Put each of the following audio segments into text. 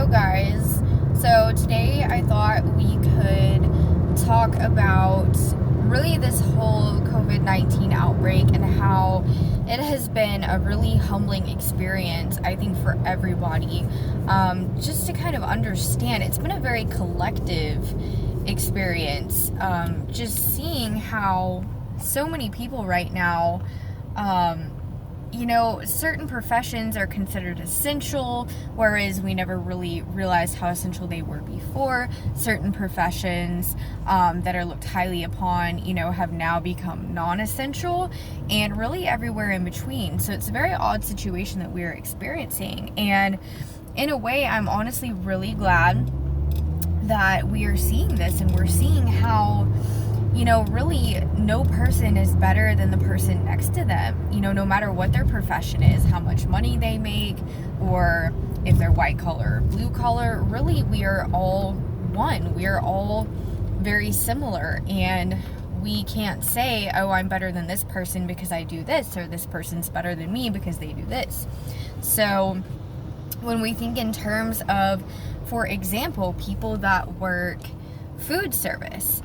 guys. So today I thought we could talk about really this whole COVID-19 outbreak and how it has been a really humbling experience, I think, for everybody. Just to kind of understand, it's been a very collective experience. Just seeing how so many people right now, certain professions are considered essential, whereas we never really realized how essential they were before. Certain professions that are looked highly upon, have now become non-essential, and really everywhere in between. So it's a very odd situation that we're experiencing. And in a way, I'm honestly really glad that we are seeing this, and we're seeing how really no person is better than the person next to them, no matter what their profession is, how much money they make, or if they're white collar or blue collar. Really, we are all one. We are all very similar, and we can't say, oh, I'm better than this person because I do this, or this person's better than me because they do this. So when we think in terms of, for example, people that work food service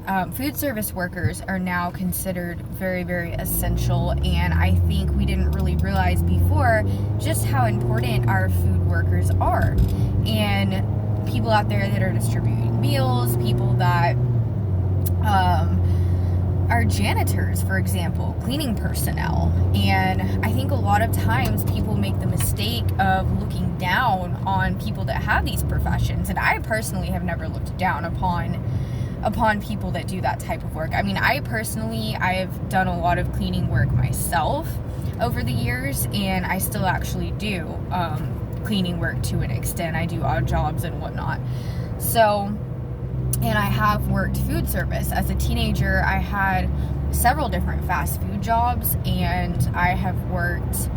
workers are now considered very, very essential. And I think we didn't really realize before just how important our food workers are. And people out there that are distributing meals, people that are janitors, for example, cleaning personnel. And I think a lot of times people make the mistake of looking down on people that have these professions. And I personally have never looked down upon people that do that type of work. I mean, I've done a lot of cleaning work myself over the years, and I still actually do cleaning work to an extent. I do odd jobs and whatnot. So, and I have worked food service. As a teenager, I had several different fast food jobs, and I've worked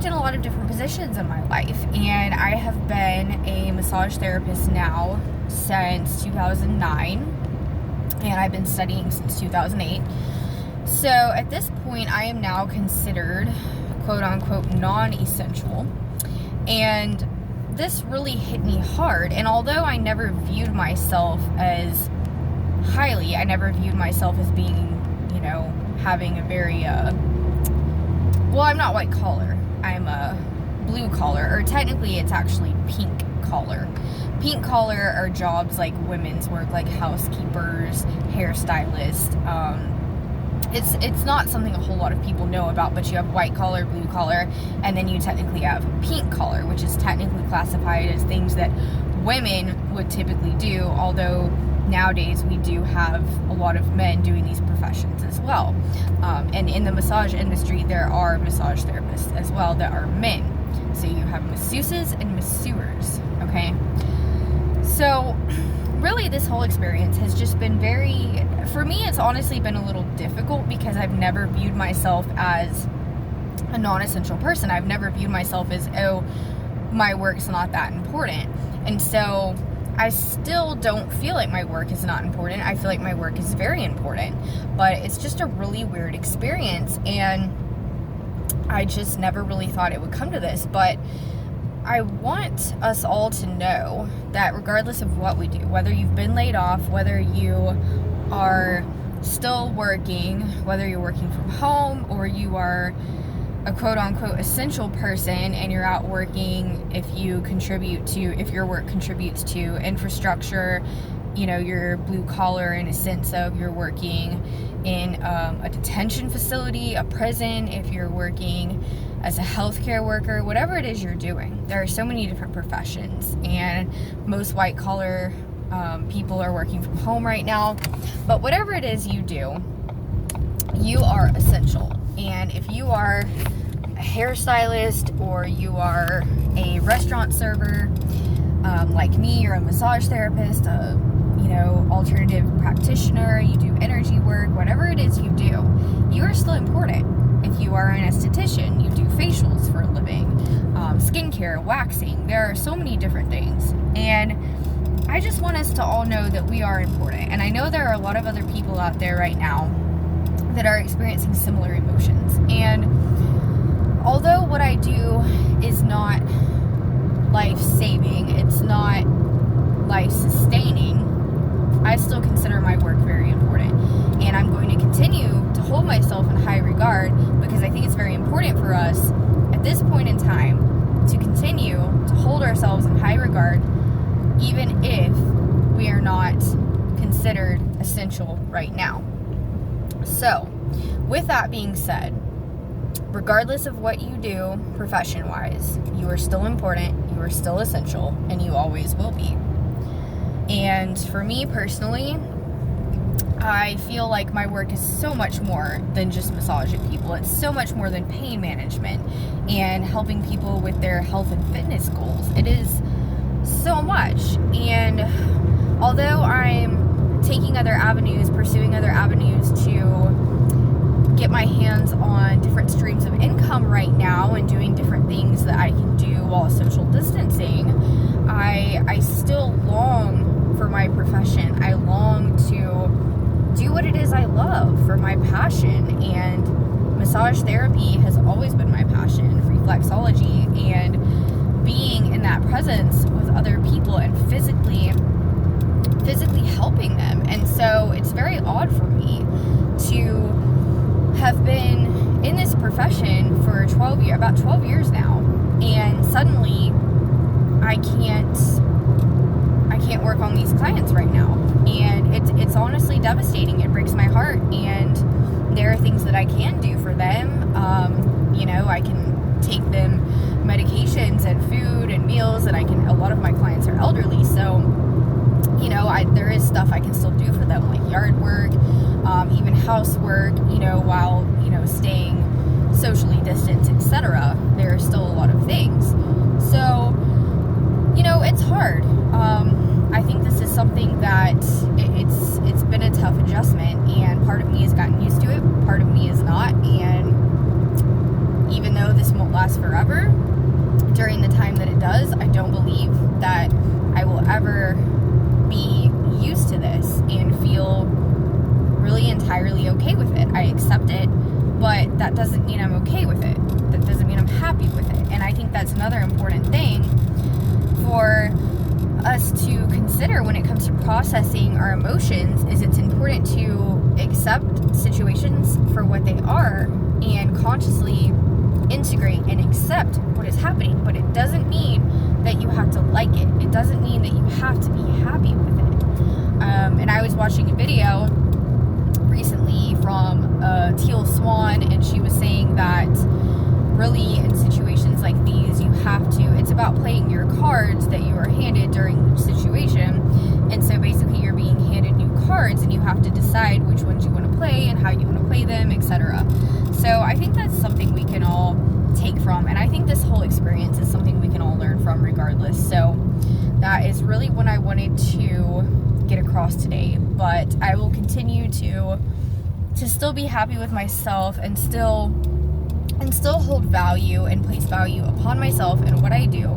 in a lot of different positions in my life. And I have been a massage therapist now since 2009, and I've been studying since 2008. So at this point, I am now considered quote unquote non-essential, and this really hit me hard. And although I never viewed myself as highly, I never viewed myself as being, having a very I'm not white collar, I'm a blue collar, or technically it's actually pink collar. Pink collar are jobs like women's work, like housekeepers, hairstylists. It's not something a whole lot of people know about, but you have white collar, blue collar, and then you technically have pink collar, which is technically classified as things that women would typically do, although nowadays we do have a lot of men doing these professions as well. And in the massage industry, there are massage therapists as well that are men. So you have masseuses and masseurs, okay? So really this whole experience has just been for me, it's honestly been a little difficult because I've never viewed myself as a non-essential person. I've never viewed myself as, oh, my work's not that important. And so I still don't feel like my work is not important. I feel like my work is very important, but it's just a really weird experience. And I just never really thought it would come to this, but I want us all to know that regardless of what we do, whether you've been laid off, whether you are still working, whether you're working from home, or you are a quote-unquote essential person and you're out working, if your work contributes to infrastructure, you're blue collar in a sense of you're working in a detention facility, a prison, if you're working as a healthcare worker, whatever it is you're doing. There are so many different professions, and most white collar people are working from home right now. But whatever it is you do, you are essential. And if you are a hairstylist, or you are a restaurant server, like me, you're a massage therapist, alternative practitioner, you do energy work, whatever it is you do, you are still important. If you are an esthetician, you do facials for a living, skincare, waxing, there are so many different things. And I just want us to all know that we are important. And I know there are a lot of other people out there right now that are experiencing similar emotions. And although what I do is not life-saving, it's not life sustaining, I still consider my work very important. And I'm going to continue to hold myself in high regard because I think it's very important for us at this point in time to continue to hold ourselves in high regard, even if we are not considered essential right now. So, with that being said, regardless of what you do profession-wise, you are still important, you are still essential, and you always will be. And for me personally, I feel like my work is so much more than just massaging people. It's so much more than pain management and helping people with their health and fitness goals. It is so much. And although I'm taking other avenues, pursuing other avenues to get my hands on different streams of income right now and doing different things that I can do while social distancing, I still long for my profession. I long to do what it is I love for my passion, and massage therapy has always been my passion, reflexology, and being in that presence with other people and physically helping them. And so it's very odd for me to have been in this profession for about 12 years now, and suddenly I can't work on these clients right now, and it's honestly devastating. It breaks my heart, and there are things that I can do for them. I can take them medications and food and meals, and a lot of my clients are elderly, so there is stuff I can still do for them, like yard work, even housework, while staying socially distanced, etc. There are still a lot of things. So it's hard. I think this is something that it's been a tough adjustment, and part of me has gotten used to it, part of me is not. And even though this won't last forever, during the time that it does, I don't believe that I will ever be used to this and feel really entirely okay with it. I accept it, but that doesn't mean I'm okay with it. That doesn't mean I'm happy with it. And I think that's another important thing for us to consider when it comes to processing our emotions. Is it's important to accept situations for what they are and consciously integrate and accept what is happening, but it doesn't mean that you have to like it. It doesn't mean that you have to be happy with it. And I was watching a video recently from Teal Swan, and she was saying that really in situations like these, it's about playing your cards that you are handed during the situation. And so basically you're being handed new cards, and you have to decide which ones you want to play and how you want to play them, etc. So I think that's something we can all take from, and I think this whole experience is something we can all learn from regardless. So that is really what I wanted to get across today. But I will continue to still be happy with myself and still hold value and place value upon myself and what I do,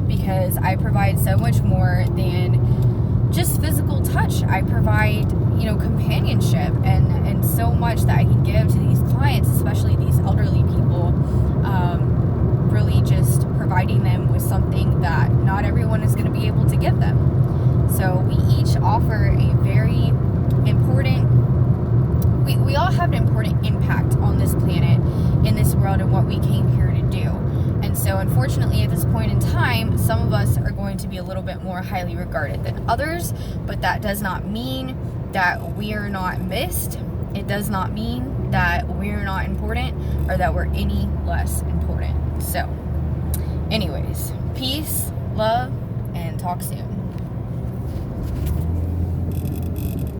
because I provide so much more than just physical touch. I provide, companionship and so much that I can give to these clients, especially these elderly people, really just providing them with something that not everyone is going to be able to give them. So we each offer a very important, we all have an important impact on this planet, in this world, and what we came here to do. And so unfortunately at this point in time, some of us are going to be a little bit more highly regarded than others, but that does not mean that we are not missed. It does not mean that we're not important or that we're any less important. So anyways, peace, love, and talk soon.